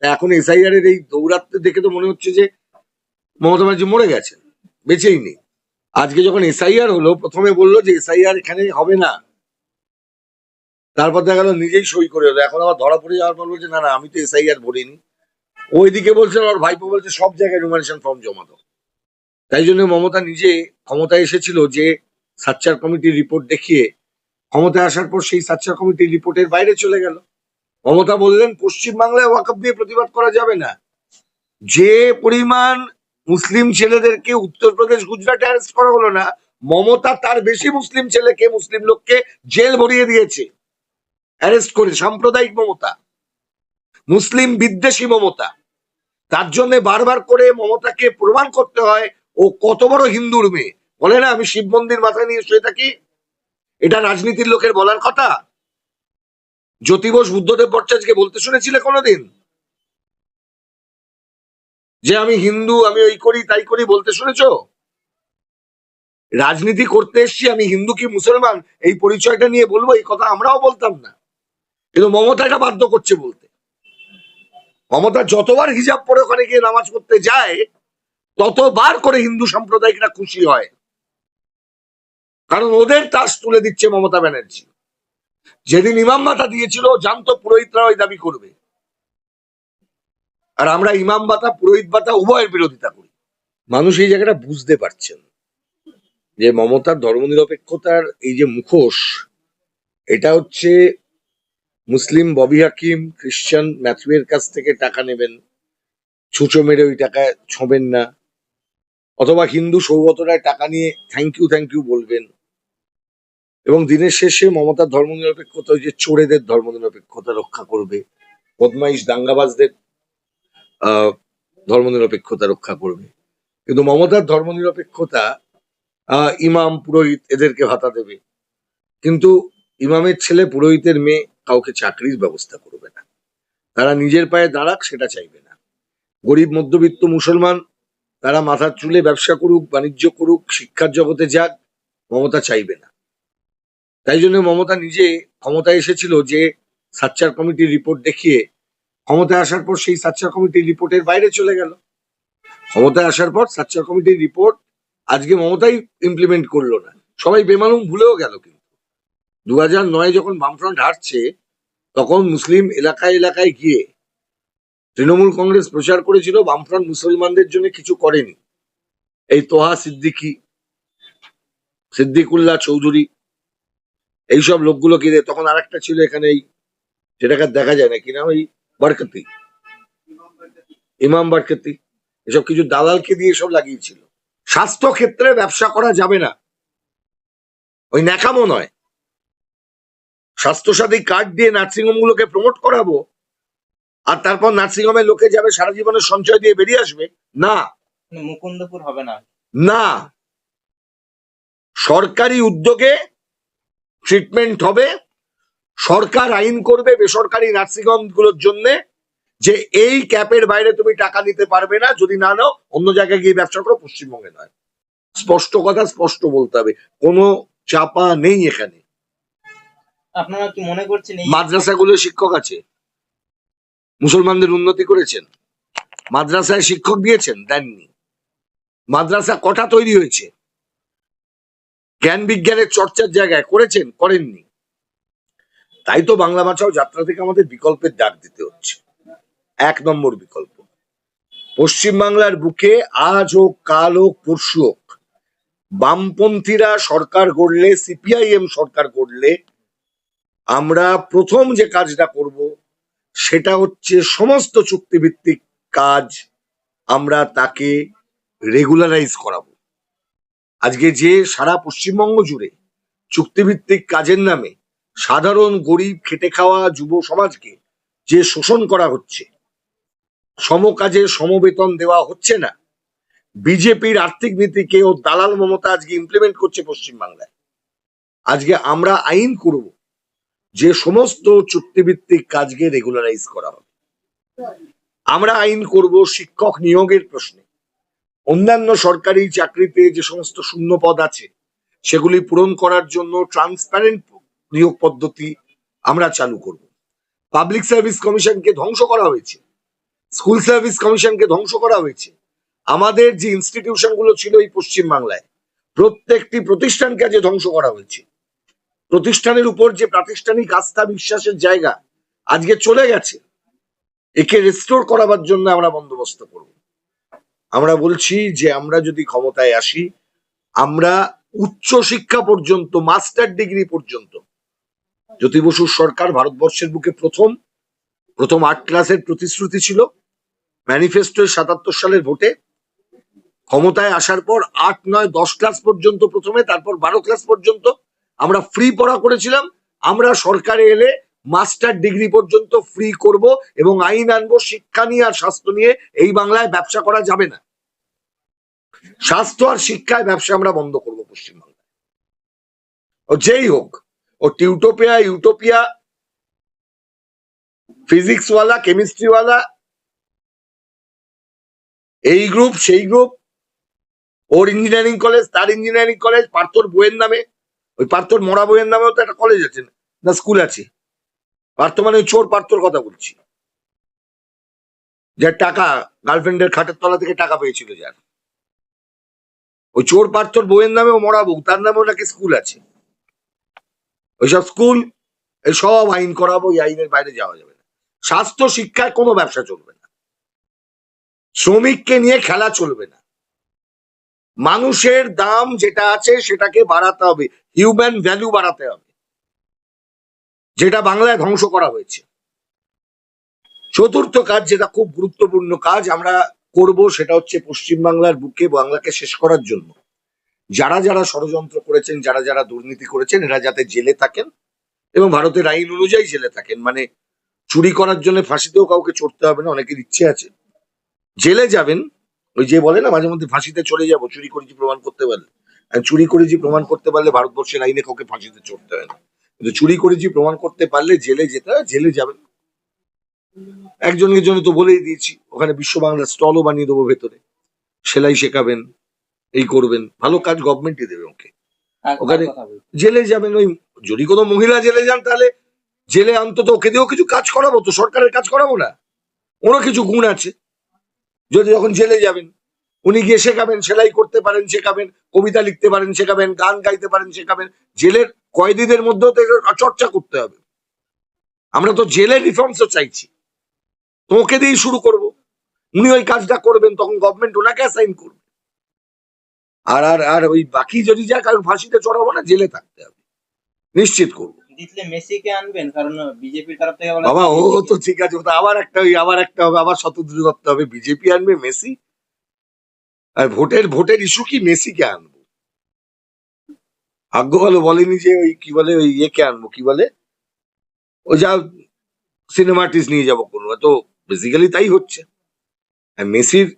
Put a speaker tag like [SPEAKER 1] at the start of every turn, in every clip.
[SPEAKER 1] এখন এসআইআর এর এই দৌরাত্ম্য দেখে তো মনে হচ্ছে যে মমতা ব্যানার্জি মরে গেছেন, বেঁচেই নেই। আজকে যখন এসআইআর হলো, প্রথমে বললো যে এসআইআর এখানে হবে না, তারপর দেখা গেল নিজেই সই করে হলো। এখন আবার ধরা পড়ে যাওয়ার পর বলছে না না আমি তো এসআইআর ভরিনি। ওইদিকে বলছে, আর ভাইপো বলছে সব জায়গায় নমিনেশন ফর্ম জমা দাও। তাই জন্য মমতা নিজে ক্ষমতায় এসেছিল যে সাচ্চার কমিটির রিপোর্ট দেখিয়ে, ক্ষমতায় আসার পর সেই সাচ্চার কমিটির রিপোর্টের বাইরে চলে গেল। মমতা বললেন পশ্চিমবাংলায় ওয়াকফ দিয়ে প্রতিবাদ করা যাবে না। যে পরিমাণ মুসলিম ছেলেদেরকে উত্তরপ্রদেশ গুজরাটে অ্যারেস্ট করা হলো না, মমতা তার বেশি মুসলিম ছেলেকে, মুসলিম লোককে জেল ভরিয়ে দিয়েছে অ্যারেস্ট করে। সাম্প্রদায়িক মমতা, মুসলিম বিদ্বেষী মমতা। তার জন্য বারবার করে মমতাকে প্রমাণ করতে হয় ও কত বড় হিন্দুর মেয়ে। বলে না আমি শিব মন্দির মাথায় নিয়ে শুয়ে থাকি, এটা রাজনীতির লোকের বলার কথা? জ্যোতি বোস বুদ্ধদেব ভট্টাচার্যকে বলতে শুনেছিলে কোনোদিন যে আমি হিন্দু, আমি ওই করি তাই করি, বলতে শুনেছো? রাজনীতি করতে এসছি, আমি হিন্দু কি মুসলমান এই পরিচয়টা নিয়ে বলবো, এই কথা আমরাও বলতাম না, কিন্তু মমতা এটা বাধ্য করছে বলতে। মমতা যতবার হিজাব পরে ওখানে গিয়ে নামাজ পড়তে যায়, ততবার করে হিন্দু সাম্প্রদায়িকরা খুশি হয়, কারণ ওদের তাস তুলে দিচ্ছে মমতা ব্যানার্জি। যেদিন ইমাম ভাতা দিয়েছিল জানতো পুরোহিতরা ওই দাবি করবে, আর আমরা ইমাম ভাতা পুরোহিত ভাতা উভয়ের বিরোধিতা করি। মানুষ এই জায়গাটা বুঝতে পারছেন যে মমতার ধর্মনিরপেক্ষতার এই যে মুখোশ, এটা হচ্ছে মুসলিম ববি হাকিম, খ্রিস্টান ম্যাথুয়ের কাছ থেকে টাকা নেবেন, ছুঁচো মেরে ওই টাকা ছোঁবেন না, অথবা হিন্দু সৌগত রায় টাকা নিয়ে থ্যাংক ইউ বলবেন। এবং দিনের শেষে মমতার ধর্মনিরপেক্ষতা ওই যে চোরেদের ধর্মনিরপেক্ষতা রক্ষা করবে, বদমাইশ দাঙ্গাবাজদের ধর্মনিরপেক্ষতা রক্ষা করবে। কিন্তু মমতার ধর্মনিরপেক্ষতা ইমাম পুরোহিত এদেরকে ভাতা দেবে, কিন্তু ইমামের ছেলে পুরোহিতের মেয়ে কাউকে চাকরির ব্যবস্থা করবে না। তারা নিজের পায়ে দাঁড়াক সেটা চাইবে না। গরিব মধ্যবিত্ত মুসলমান তারা মাথার চুলে ব্যবসা করুক, বাণিজ্য করুক, শিক্ষার জগতে যাক, মমতা চাইবে না। তাই জন্য মমতা নিজে ক্ষমতায় এসেছিল যে সাচ্চার কমিটির রিপোর্ট দেখিয়ে, ক্ষমতায় আসার পর সেই সাচ্চার কমিটির রিপোর্টের বাইরে চলে গেল। ক্ষমতায় আসার পর সাচ্চার কমিটির রিপোর্ট আজকে মমতাই ইমপ্লিমেন্ট করলো না, সবাই বেমালুম ভুলেও গেল। কিন্তু 2009 যখন বামফ্রন্ট হারছে, তখন মুসলিম এলাকায় এলাকায় গিয়ে তৃণমূল কংগ্রেস প্রচার করেছিল বামফ্রন্ট মুসলমানদের জন্য কিছু করেনি। এই তোহা সিদ্দিকি, সিদ্দিকুল্লাহ চৌধুরী, এইসব লোকগুলোকে দিয়ে, তখন আরেকটা ছিল এখানে, এই যেটাকে দেখা যায় না কি নাম, এই বরকতি, ইমাম বরকতি, এসব কিছু দালালকে দিয়ে সব লাগিয়েছিল। স্বাস্থ্য ক্ষেত্রে ব্যবসা করা যাবে না, ওই ন্যাকামো নয়। স্বাস্থ্যসাথী কার্ড দিয়ে নার্সিংহোম গুলোকে প্রমোট করাবো, আর তারপর নার্সিংহোমের লোকে যাবে সারা জীবনের সঞ্চয় দিয়ে বেরিয়ে আসবে? না,
[SPEAKER 2] মুকুন্দপুর হবে না।
[SPEAKER 1] না, সরকারি উদ্যোগে ট্রিটমেন্ট হবে। সরকার আইন করবে বেসরকারি নার্সিংহোম গুলোর জন্য যে এই ক্যাপের বাইরে তুমি টাকা নিতে পারবে না, যদি না নাও অন্য জায়গায় গিয়ে ব্যবসা করো, পশ্চিমবঙ্গে নয়। স্পষ্ট কথা স্পষ্ট বলতে হবে, কোনো চাপা নেই এখানে।
[SPEAKER 2] আপনারা কি মনে করছেন
[SPEAKER 1] মাদ্রাসাগুলো শিক্ষক আছে, মুসলমানদের উন্নতি করেছেন? মাদ্রাসায় শিক্ষক দিয়েছেন? দেননি। মাদ্রাসা কটা তৈরি হয়েছে? জ্ঞান বিজ্ঞানের চর্চার জায়গায় করেছেন? করেননি। তাই তো বাংলা বাঁচাও যাত্রা থেকে আমাদের বিকল্পের ডাক দিতে হচ্ছে। 1 নম্বর বিকল্প, পশ্চিমবাংলার বুকে আজ হোক কাল হোক পরশু হোক, বামপন্থীরা সরকার গড়লে, সিপিআইএম সরকার গড়লে, আমরা প্রথম যে কাজটা করব সেটা হচ্ছে সমস্ত চুক্তিভিত্তিক কাজ আমরা তাকে রেগুলারাইজ করাবো। আজকে যে সারা পশ্চিমবঙ্গ জুড়ে চুক্তিভিত্তিক কাজের নামে সাধারণ গরিব খেটে খাওয়া যুব সমাজকে যে শোষণ করা হচ্ছে, সমকাজে সমবেতন দেওয়া হচ্ছে না, বিজেপির আর্থিক নীতিকে ও দালাল মমতা আজকে ইমপ্লিমেন্ট করছে পশ্চিমবাংলায়। আজকে আমরা আইন করব যে সমস্ত চুক্তিভিত্তিক কাজকে রেগুলারাইজ করা হবে। আমরা আইন করব শিক্ষক নিয়োগের প্রশ্নে, অন্যান্য সরকারি চাকরিতে যে সমস্ত শূন্য পদ আছে সেগুলি পূরণ করার জন্য ট্রান্সপারেন্ট নিয়োগ পদ্ধতি আমরা চালু করব। পাবলিক সার্ভিস কমিশনকে ধ্বংস করা হয়েছে, স্কুল সার্ভিস কমিশনকে ধ্বংস করা হয়েছে। আমাদের যে ইনস্টিটিউশন গুলো ছিল এই পশ্চিম বাংলায় প্রত্যেকটি প্রতিষ্ঠানকে আজ ধ্বংস করা হয়েছে। প্রতিষ্ঠানের উপর যে প্রাতিষ্ঠানিক আস্থা বিশ্বাসের জায়গা আজকে চলে গেছে, একে রেস্টোর করাবার জন্য আমরা বন্দোবস্ত করব। আমরা বলছি যে আমরা যদি ক্ষমতায় আসি, আমরা উচ্চ শিক্ষা পর্যন্ত মাস্টার ডিগ্রি পর্যন্ত, জ্যোতি বসুর সরকার ভারতবর্ষের বুকে প্রথম 8 ক্লাসের প্রতিশ্রুতি ছিল, ম্যানিফেস্টোয় 77 সালের ভোটে ক্ষমতায় আসার পর 8, 9, 10 ক্লাস পর্যন্ত প্রথমে, তারপর 12 ক্লাস পর্যন্ত আমরা ফ্রি পড়া করেছিলাম। আমরা সরকারে এলে মাস্টার ডিগ্রি পর্যন্ত ফ্রি করব এবং আইন আনবো শিক্ষা নিয়ে আর স্বাস্থ্য নিয়ে এই বাংলায় ব্যবসা করা যাবে না। স্বাস্থ্য আর শিক্ষায় ব্যবসা আমরা বন্ধ করব পশ্চিমবাংলায়। ও যেই হোক, ও টিউটোপিয়া, ইউটোপিয়া, ফিজিক্সওয়ালা, কেমিস্ট্রিওয়ালা, এই গ্রুপ সেই গ্রুপ, ওর ইঞ্জিনিয়ারিং কলেজ তার ইঞ্জিনিয়ারিং কলেজ, পার্থর বইয়ের নামে, ওই পার্থর মরা বইয়ের নামেও তো একটা কলেজ আছে না স্কুল আছে। পার্থ মানে ওই চোর পার্থর কথা বলছি, যার টাকা গার্লফ্রেন্ডের খাটের তলা থেকে টাকা পেয়েছিল, যার ওই চোর পার্থর বইয়ের নামেও মরা বউ, তার নামেও নাকি স্কুল আছে। ওইসব স্কুল এই সব আইন করাবো, এই আইনের বাইরে যাওয়া যাবে না। স্বাস্থ্য শিক্ষায় কোনো ব্যবসা চলবে না, শ্রমিককে নিয়ে খেলা চলবে না, মানুষের দাম যেটা আছে সেটাকে বাড়াতে হবে, হিউম্যান ভ্যালু বাড়াতে হবে, যেটা বাংলায় ধ্বংস করা হয়েছে। চতুর্থ কাজ, যেটা খুব গুরুত্বপূর্ণ কাজ আমরা করব, সেটা হচ্ছে পশ্চিমবাংলার বুকে বাংলাকে শেষ করার জন্য যারা যারা ষড়যন্ত্র করেছেন, যারা যারা দুর্নীতি করেছেন, এরা যাতে জেলে থাকেন এবং ভারতের আইন অনুযায়ী জেলে থাকেন। মানে চুরি করার জন্য ফাঁসিতেও কাউকে চড়তে হবে না, অনেকের ইচ্ছে আছে জেলে যাবেন, ওই যে বলে না মাঝে মধ্যে ফাঁসিতে চলে যাবো চুরি করেছি প্রমাণ করতে পারলে। চুরি করেছি প্রমাণ করতে পারলে ভারতবর্ষের আইনে কাউকে ফাঁসিতে চড়তে হয় না, কিন্তু চুরি করেছি প্রমাণ করতে পারলে জেলে যেতে হয়, জেলে যাবেন। একজনের জন্য তো বলেই দিয়েছি, ওখানে বিশ্ব বাংলার স্টলও বানিয়ে দেবো, ভেতরে সেলাই শেখাবেন, এই করবেন, ভালো কাজ গভর্নমেন্টই দেবে ওকে। ওখানে জেলে যাবেন, ওই যদি কোনো মহিলা জেলে যান তাহলে জেলে অন্তত ওকে দিয়েও কিছু কাজ করাবো, তো সরকারের কাজ করাবো না? ওরও কিছু গুণ আছে। যদি যখন জেলে যাবেন উনি গিয়ে শেখাবেন, সেলাই করতে পারেন শেখাবেন, কবিতা লিখতে পারেন শেখাবেন, গান গাইতে পারেন শেখাবেন। জেলের কয়েদিদের মধ্যেও তো চর্চা করতে হবে। আমরা তো জেলের রিফর্মসও চাইছি, তো ওকে দিয়েই শুরু করব। উনি ওই কাজটা করবেন, তখন গভর্নমেন্ট ওনাকে অ্যাসাইন করবে। আর আর আর ওই বাকি যদি যা কারণ ফাঁসিতে চড়াবো না, জেলে থাকতে হবে, নিশ্চিত করবো।
[SPEAKER 2] জিতলে মেসিকে আনবেন, কারণ বিজেপির তরফ থেকে বলা
[SPEAKER 1] বাবা ও
[SPEAKER 2] হচ্ছে
[SPEAKER 1] তো ঠিক আছে, ওটা আবার একটা হবে, আবার শতদ্রু দত্ত হবে, বিজেপি আনবে মেসি। আর ভোটের ইস্যু কি মেসিকে আনবো? ভাগ্য ভালো বলেনি যে ওই কি বলে ওই ইয়েকে আনবো, কি বলে ওই যা সিনেমা আর্টিস্ট নিয়ে যাবো কোনো, তো বেসিক্যালি তাই হচ্ছে। আর মেসির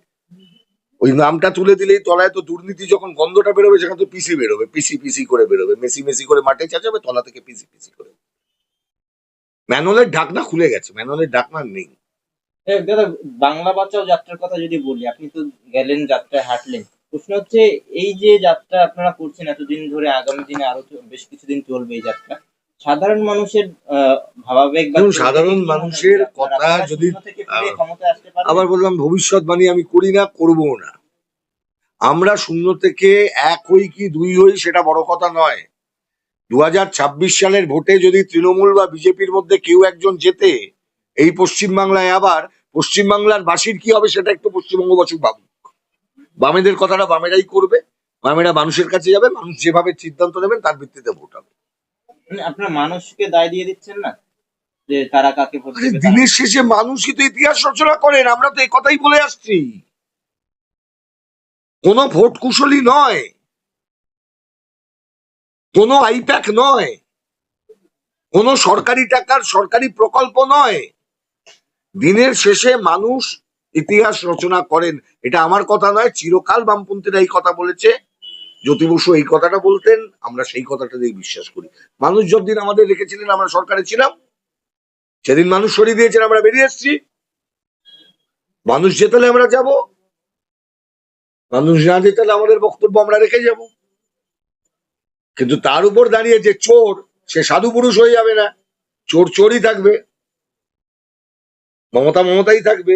[SPEAKER 1] ওই নামটা তুলে দিলেই তলায় তো দুর্নীতি যখন গন্ধটা বেরোবে, সেখানে তো পিসি বেরোবে, পিসি পিসি করে বেরোবে, মেসি মেসি করে মাঠে চাচাবে, তলা থেকে পিসি পিসি করে। ম্যানুয়ালের ঢাকনা খুলে গেছে, ম্যানুয়ালের ঢাকনা নেই।
[SPEAKER 2] দাদা, বাংলা বাঁচাও যাত্রার কথা যদি বলি, আপনি তো গেলেন, যাত্রায় হাঁটলেন। প্রশ্ন হচ্ছে, এই যে যাত্রা আপনারা করছেন এতদিন ধরে, আগামী দিনে আরো বেশ কিছুদিন চলবে এই যাত্রা, সাধারণ মানুষের ভাবাবেগ বা
[SPEAKER 1] সাধারণ মানুষের কথা যদি
[SPEAKER 2] ক্ষমতায় আসতে পারে,
[SPEAKER 1] আবার বললাম ভবিষ্যৎবাণী আমি করি না, করবো না। আমরা শূন্য থেকে 1 হই কি 2 হই সেটা বড় কথা নয়। 2026 সালের ভোটে যদি তৃণমূল বা বিজেপির মধ্যে কেউ একজন জেতে এই পশ্চিমবাংলায়, আবার পশ্চিমবাংলার বাসীর কি হবে সেটা একটু পশ্চিমবঙ্গবাসী ভাবুক। বামেদের কথাটা বামেরাই করবে, বামেরা মানুষের কাছে যাবে, মানুষ যেভাবে সিদ্ধান্ত নেবেন তার ভিত্তিতে ভোট হবে।
[SPEAKER 2] আপনারা মানুষকে দায় দিয়ে দিচ্ছেন না যে তারা কাকে ভোট দেবে?
[SPEAKER 1] দিনের শেষে মানুষই তো ইতিহাস রচনা করেন, আমরা তো এই কথাই বলে আসছি। কোনো ভোট কুশলী নয়, কোনো আইপ্যাক নয়, কোনো সরকারি টাকার সরকারি প্রকল্প নয়। দিনের শেষে মানুষ ইতিহাস রচনা করেন, এটা আমার কথা নয়, চিরকাল বামপন্থীরা এই কথা বলেছে, জ্যোতি বসু এই কথাটা বলতেন, আমরা সেই কথাটা দিয়ে বিশ্বাস করি। মানুষ যতদিন আমাদের রেখেছিলেন আমরা সরকারে ছিলাম, সেদিন মানুষ সরিয়ে দিয়েছেন, আমরা বেরিয়ে এসছি। মানুষ জেতালে আমরা যাব, মানুষ না জেতালে আমাদের বক্তব্য আমরা রেখে যাব। কিন্তু তার উপর দাঁড়িয়ে যে চোর, সে সাধু পুরুষ হয়ে যাবে না, চোর চোরই থাকবে, মমতা মমতাই থাকবে।